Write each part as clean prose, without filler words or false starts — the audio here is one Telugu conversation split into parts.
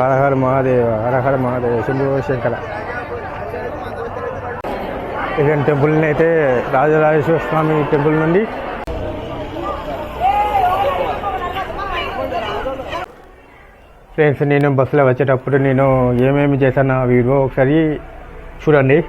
హర హర మహాదేవ, హర హర మహాదేవ, శంభో శంకర. ఇలాంటి టెంపుల్ని అయితే రాజరాజేశ్వర స్వామి టెంపుల్ నుండి ఫ్రెండ్స్, నేను బస్సులో వచ్చేటప్పుడు నేను ఏమేమి చేశాను ఆ వీడియో ఒకసారి చూడండి.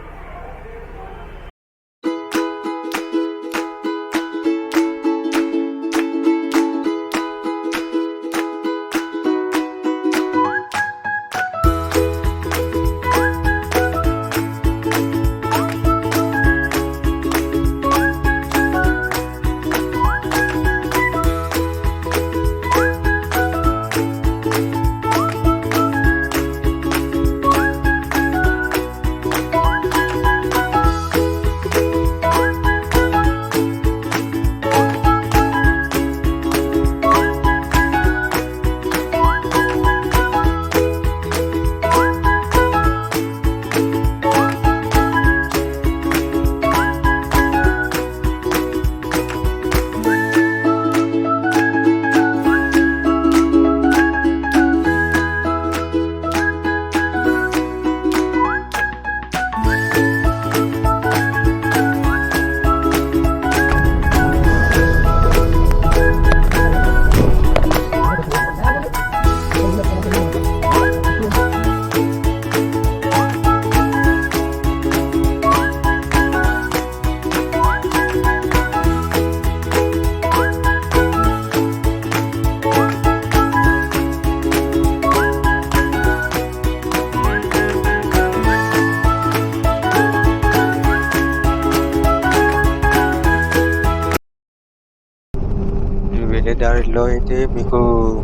వెళ్ళే దారిలో అయితే మీకు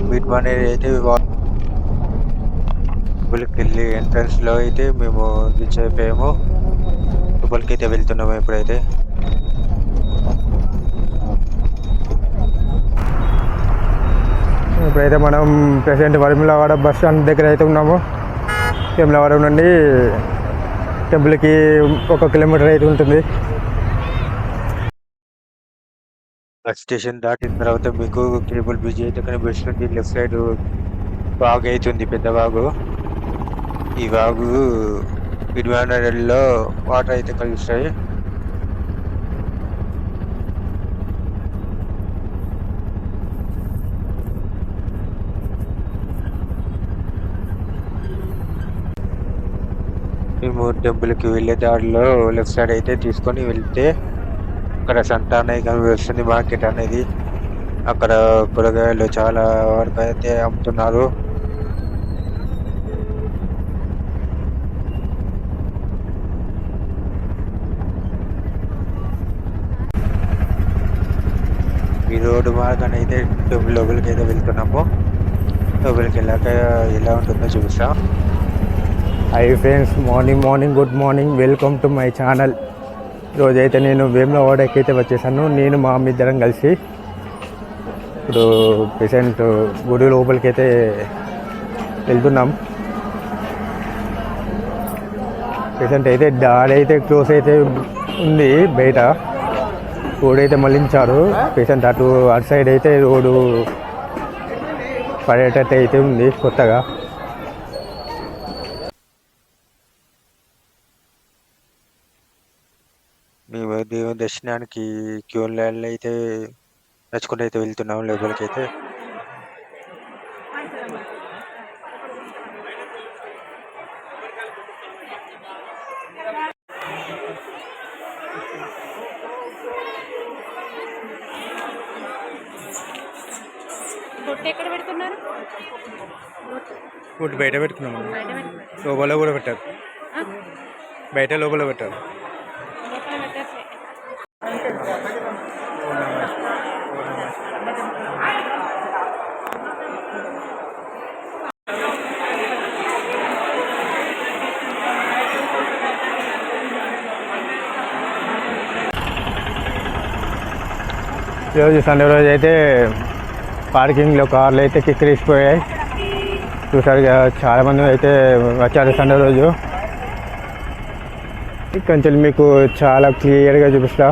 మీట్ అనేది అయితే లోపలికి వెళ్ళి ఎంట్రన్స్ లో అయితే మేము రీచ్ అయిపోయాము. లోపలికి అయితే వెళ్తున్నాము ఇప్పుడైతే. ఇప్పుడైతే మనం ప్రెసెంట్ వేములవాడ బస్ స్టాండ్ దగ్గర అయితే ఉన్నాము. వేములవాడ నుండి టెంపుల్కి 1 కిలోమీటర్ అయితే ఉంటుంది. బస్ స్టేషన్ దాటిన తర్వాత మీకు కేబుల్ బ్రిడ్జ్ అయితే కనిపిస్తుంది. లెఫ్ట్ సైడ్ వాగు అవుతుంది, పెద్ద వాగు. ఈ వాగు ఇరువైనలో వాటర్ అయితే కలుస్తాయి. మేము టెంపుల్కి వెళ్ళే దారిలో లెఫ్ట్ సైడ్ అయితే తీసుకొని వెళ్తే అక్కడ సంత అనేది కనిపిస్తుంది, మార్కెట్ అనేది. అక్కడ కూరగాయలు చాలా వరకు అయితే అమ్ముతున్నారు. ఈ రోడ్డు మార్గాన్ని అయితే టెంపుల్ లోపలికి అయితే వెళ్తున్నాము. లోపలికి వెళ్ళాక ఎలా ఉంటుందో చూపిస్తాం. Hi friends, morning good morning, welcome to my channel. ఈరోజైతే నేను వేములవాడకి అయితే వచ్చేసాను. నేను మా అమ్మ ఇద్దరం కలిసి ఇప్పుడు ప్రెసెంట్ గుడి లోపలికి అయితే వెళ్తున్నాం. ప్రెసెంట్ అయితే దారి అయితే క్లోజ్ అయితే ఉంది, బయట రోడ్ అయితే మళ్ళించారు. ప్రెసెంట్ అటు సైడ్ అయితే రోడ్డు పడేటట్టు అయితే ఉంది కొత్తగా. మేము దేవుని దర్శనానికి క్యూ లైన్లో అయితే నడుచుకుంటూ అయితే వెళ్తున్నాము లోపలికి అయితే. ఫుడ్ బయట పెట్టుకున్నాము, లోపల కూడా పెట్టారు. బయట లోపల పెట్టారు. ఈరోజు సండే రోజు అయితే పార్కింగ్లో కార్లు అయితే కిక్కిరిసిపోయాయి. చూసారు చాలామంది అయితే వచ్చారు సండే రోజు. ఇక్కడ నుంచి మీకు చాలా క్లియర్గా చూపిస్తా.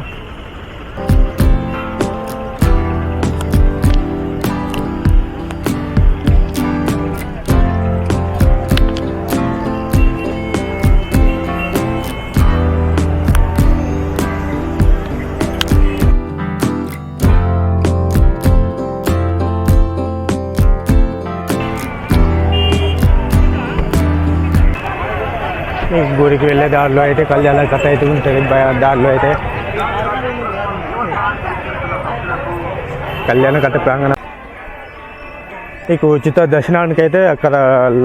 ఊరికి వెళ్ళే దారిలో అయితే కళ్యాణ కథ అయితే ఉంటుంది దారిలో అయితే కళ్యాణ కథ ప్రాంగణం. మీకు ఉచిత దర్శనానికి అయితే అక్కడ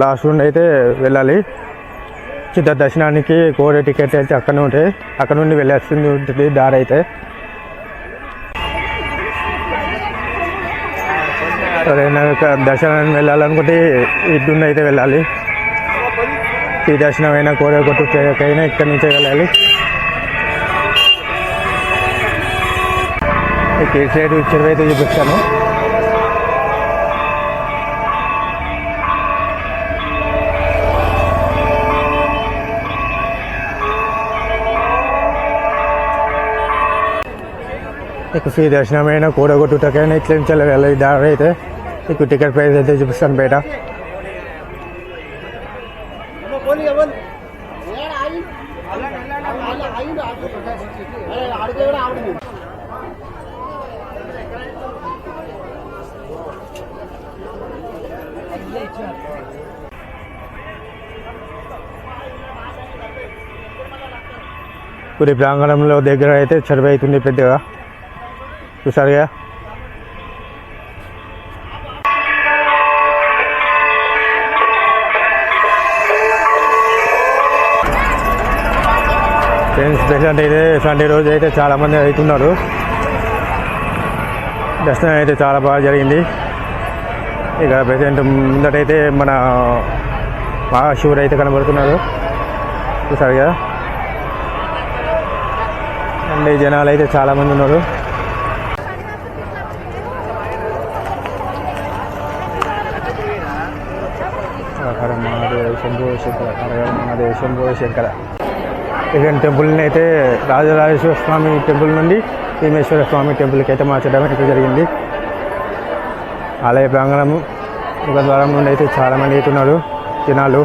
లాస్ట్ నుండి అయితే వెళ్ళాలి. ఉచిత దర్శనానికి కోడే టికెట్ అయితే అక్కడ ఉంటాయి, అక్కడ నుండి వెళ్ళాల్సింది ఉంటుంది దారి అయితే. ఎవరైనా దర్శనానికి వెళ్ళాలనుకుంటే ఇటు నుండి అయితే వెళ్ళాలి. ఈ దర్శనం అయినా కోడగొట్టుకైనా ఇక్కడి నుంచే వెళ్ళాలి. ఈ సైడ్ చెరువు అయితే చూపిస్తాను. మీకు ఫ్రీ దర్శనమైన కూడగొట్టుటకైనా ఇట్లా నుంచి వెళ్ళాలి దారి అయితే. మీకు టికెట్ ప్రైస్ అయితే చూపిస్తాను బయట. గుడి ప్రాంగణంలో దగ్గర అయితే చెరువు అవుతుంది పెద్దగా, చూసారుగా. ఫ్రెండ్స్ ప్రెసెంట్ అయితే సండే రోజు అయితే చాలామంది అవుతున్నారు. దర్శనం అయితే చాలా బాగా జరిగింది. ఇక ప్రెసెంట్ ముందటైతే మన మహాశివుడు అయితే కనబడుతున్నారు, చూసారు కదా. అండ్ జనాలు అయితే చాలామంది ఉన్నారు. హర మహాదేవ శంభో శంకర, హర మహాదేవ శంభో శంకర. ఇక టెంపుల్ని అయితే రాజరాజేశ్వర స్వామి టెంపుల్ నుండి భీమేశ్వర స్వామి టెంపుల్కి అయితే మార్చడం అయితే జరిగింది. ఆలయ ప్రాంగణం ఒక ద్వారం నుండి అయితే చాలామంది అవుతున్నారు జనాలు.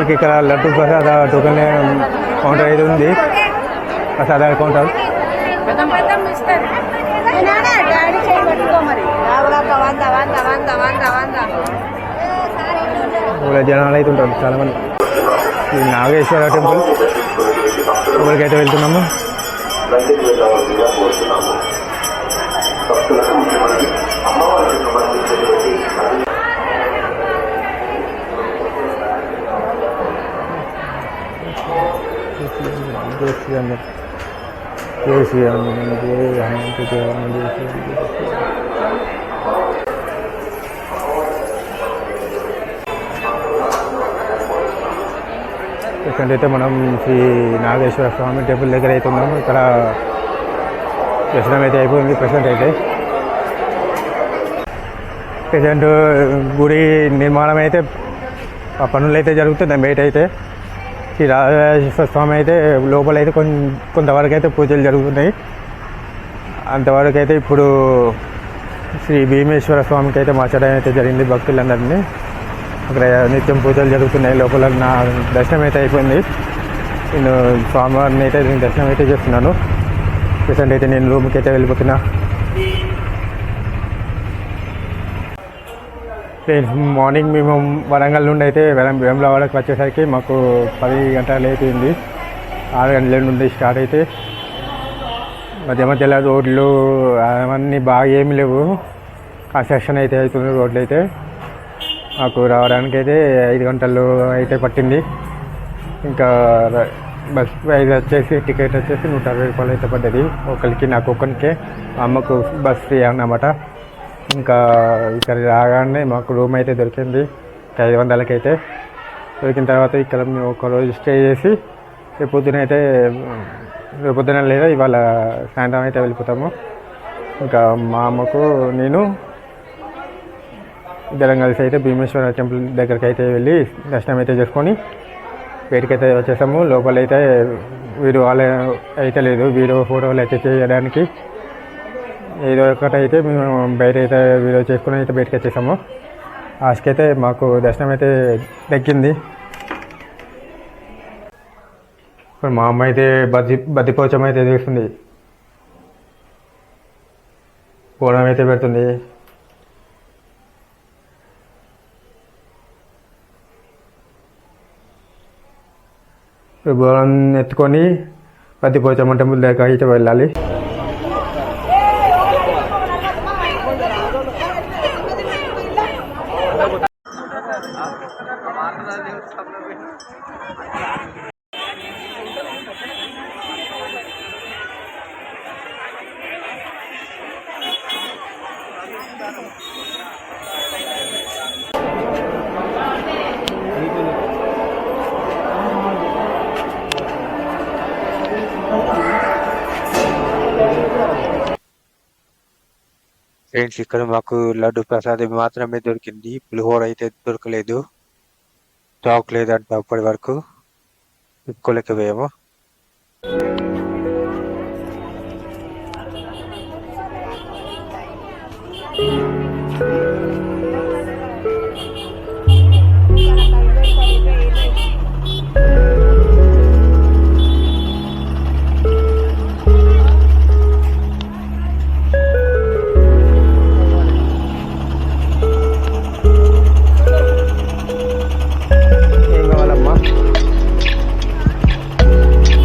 మీకు ఇక్కడ లడ్డు ప్రసాద టోకెన్ కౌంటర్ అయితే ఉంది, ప్రసాద కౌంటర్. జనాలు అయితే ఉంటారు చాలామంది. ఇది నాగేశ్వర టెంపుల్ ఇక్కడికైతే వెళ్తున్నాము. ఇక్కడైతే మనం శ్రీ నాగేశ్వర స్వామి టెంపుల్ దగ్గర అయితే ఉన్నాము. ఇక్కడ దర్శనం అయితే అయిపోయింది. ప్రజెంట్ గుడి నిర్మాణం అయితే పనులు అయితే జరుగుతుంది బయట అయితే. శ్రీ రాజరాజేశ్వర స్వామి అయితే లోపల అయితే కొంతవరకు అయితే పూజలు జరుగుతున్నాయి. అంతవరకు అయితే ఇప్పుడు శ్రీ భీమేశ్వర స్వామికి అయితే మార్చడం అయితే జరిగింది భక్తులందరినీ. అక్కడ నిత్యం పూజలు జరుగుతున్నాయి. లోపల నా దర్శనం అయితే అయిపోయింది. నేను స్వామివారిని అయితే దర్శనం అయితే చేస్తున్నాను. ప్రెసెంట్ అయితే నేను రూమ్కి అయితే వెళ్ళిపోతున్నా. మార్నింగ్ మేము వరంగల్ నుండి అయితే వేములవాడకి వచ్చేసరికి మాకు 10 గంటలు అయిపోయింది. 6 గంటల నుండి స్టార్ట్ అయితే మధ్యలో రోడ్లు అవన్నీ బాగా ఏమి లేవు. కన్స్ట్రక్షన్ అయితే అవుతుంది రోడ్లు అయితే. మాకు రావడానికి అయితే 5 గంటలు అయితే పట్టింది. ఇంకా బస్ ప్రైస్ వచ్చేసి టికెట్ వచ్చేసి 160 రూపాయలు అయితే పడ్డది ఒకరికి, నాకు ఒక్కరికే. అమ్మకు బస్ ఫ్రీ అన్నమాట. ఇంకా ఇక్కడ రాగానే మాకు రూమ్ అయితే దొరికింది 500కి అయితే. దొరికిన తర్వాత ఇక్కడ మేము ఒకరోజు స్టే చేసి రేపు పొద్దున లేదా ఇవాళ సాయంత్రం అయితే వెళ్ళిపోతాము. ఇంకా మా అమ్మకు నేను ఇద్దరం కలిసి అయితే భీమేశ్వర టెంపుల్ దగ్గరికి అయితే వెళ్ళి దర్శనం అయితే చేసుకొని బయటకైతే వచ్చేసాము. లోపలైతే వీడియో అయితే లేదు, వీడియో ఫోటోలు అయితే చేయడానికి ఏదో ఒకటైతే మేము బయట అయితే వీడియో చేసుకుని అయితే బయటకు వచ్చేసాము. ఆశకైతే మాకు దర్శనం అయితే దక్కింది. ఇప్పుడు మా అమ్మ అయితే బద్దిపోచం అయితే చేస్తుంది, బోనం అయితే పెడుతుంది. బోనం ఎత్తుకొని బద్దిపోచమ్మ టెంపుల్ దగ్గర అయితే వెళ్ళాలి. ఫ్రెండ్స్, ఇక్కడ మాకు లడ్డు ప్రసాదం మాత్రమే దొరికింది. పులిహోర అయితే దొరకలేదు, స్టాక్ లేదంట అప్పటి వరకు. చెప్పుకోలేకపోయాము. ఏం కావాలమ్మా?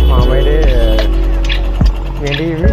మా అమ్మ అయితే ఏంటి ఇవి?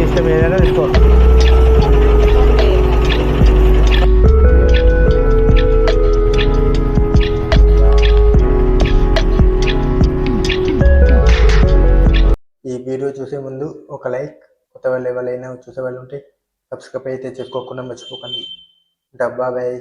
ఇష్టం ఏదైనా తీసుకో. ఈ వీడియో చూసే ముందు ఒక లైక్, కొత్త వాళ్ళు ఎవరైనా చూసే వాళ్ళు ఉంటే సబ్స్క్రైబ్ అయితే చేసుకోకుండా మర్చిపోకండి. డబ్బా బాయ్.